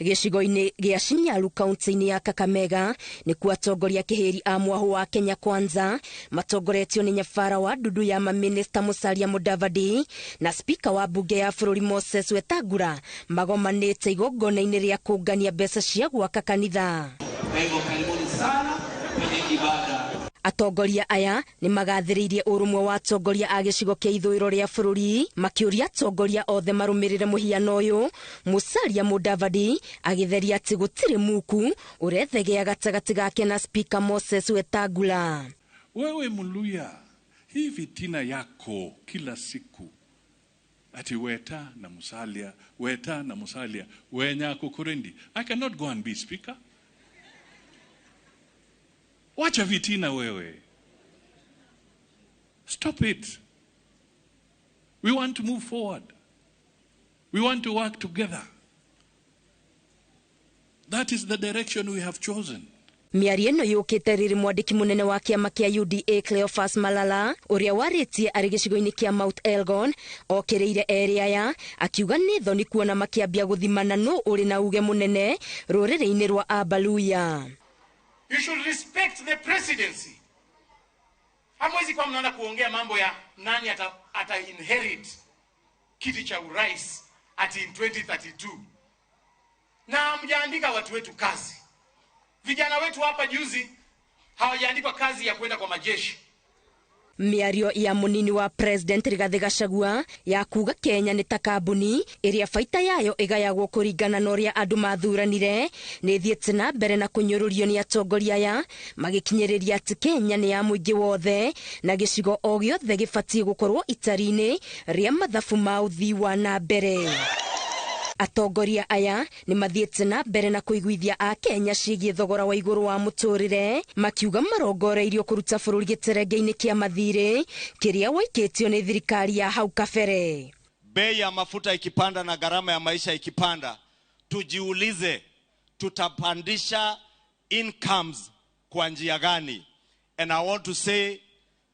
Gĩcigo-inĩ gĩa Shinyalu kaunti-inĩ ya Kakamega nĩ kuo atongoria kĩhĩri a mwahu wa Kenya Kwanza matongoretio nĩ nyabara wa ndudu ya maminista Musalia Mudavadi na spika wa bunge ya bũrũri Moses Wetangula magomanĩte igongona-inĩ rĩa kũngania mbeca cia gwaka kanitha. Karibuni sana kwenye ibada. Atongoria aya nĩ magathĩrĩirie ũrũmwe wa atongoria a gĩcigo kĩa ithũĩro rĩa bũrũri makĩũria atongoria othe marũmĩrĩre mũhiano ũyũ. Musalia Mudavadi agĩtheria atĩ gũtirĩ muku ũrethegea gatagatĩ gake na spika Moses Wetangula. Wewe Muluya, hii vitina yako kila siku ati Weta na Musalia wenya kukurendi. I cannot go and be speaker. Wacha vitina wewe. Stop it. We want to move forward. We want to work together. That is the direction we have chosen. Mĩario ĩno yũkĩte rĩrĩ mwandĩki mũnene wa kĩama kĩa UDA Cleophas Malala ũrĩa warĩtie arĩ gĩcigo-inĩ kĩa Mount Elgon okĩrĩire erĩ aya akiuga nĩ thoni kuona makĩambia gũthimana nũ ũrĩ na uge mũnene rũrĩrĩ-inĩ rwa Abaluya. You should respect the presidency. Hamwezi kwa mnaona kuongea mambo ya nani ata inherit kiti cha urais ati in 2032. Na mjaandika watu wetu kazi. Vijana wetu hapa juzi hawajaandikwa kazi ya kwenda kwa majeshi. Mĩario ya munini wa president Rigathi Gachagua ya kuga Kenya nĩ ta kambuni ĩrĩa baita yayo ĩgayagwo kũringana na ũrĩa andũ mathuranire nĩ thiĩte na mbere na kũnyũrũrio nĩ atongoria aya magĩkinyĩrĩria atĩ Kenya nĩ ya mũingĩ wothe na gĩcigo o gĩothe gĩbatiĩ gũkorwo itari-inĩ rĩa mathabu ma ũthii wa na mbere. Atongoria aya nĩ mathiĩte na mbere na kũiguithia a Kenya ciĩgiĩ thogora wa igũrũ wa mũtũrĩre makiuga marongoreirio kũruta bũrũri gĩterenge-inĩ kĩa mathirĩ kĩrĩa waikĩtio nĩ thirikari ya hau kabere. Bei ya mafuta ikipanda na gharama ya maisha ikipanda, tujiulize tutapandisha incomes kwa njia gani? And I want to say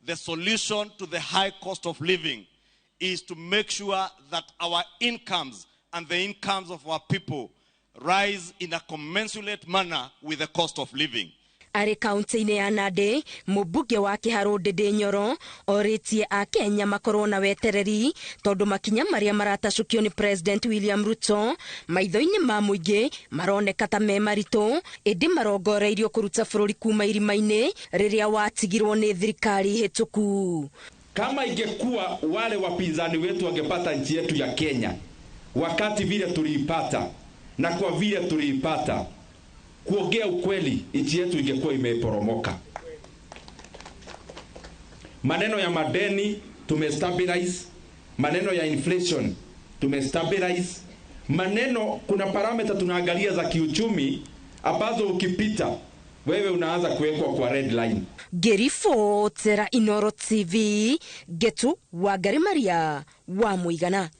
the solution to the high cost of living is to make sure that our incomes and the incomes of our people rise in a commensurate manner with the cost of living. Arĩ kaunti-inĩ ya Nandi, mũmbunge wa Kĩharũ Ndĩndĩ Nyoro orĩtie a Kenya makorwo na wetereri tondũ makinya marĩa maratacũkio nĩ President William Ruto maitho-inĩ ma mũingĩ maroneka ta me maritũ ĩndĩ marongoreirio kũruta bũrũri kuma irima-inĩ rĩrĩa watigirwo nĩ thirikari hĩtũku. Kama ingekuwa wale wapinzani wetu wangepata nchi yetu ya Kenya wakati vile tuliipata na kwa vile tuliipata, kuongea ukweli nchi yetu ingekuwa imeporomoka. Maneno ya madeni tumestabilize, maneno ya inflation tumestabilize, maneno kuna parameter tunaangalia za kiuchumi ambazo ukipita wewe unaanza kuwekwa kwa red line. Gerifo Tera Inoro TV Getu wa Garimaria wa Muigana.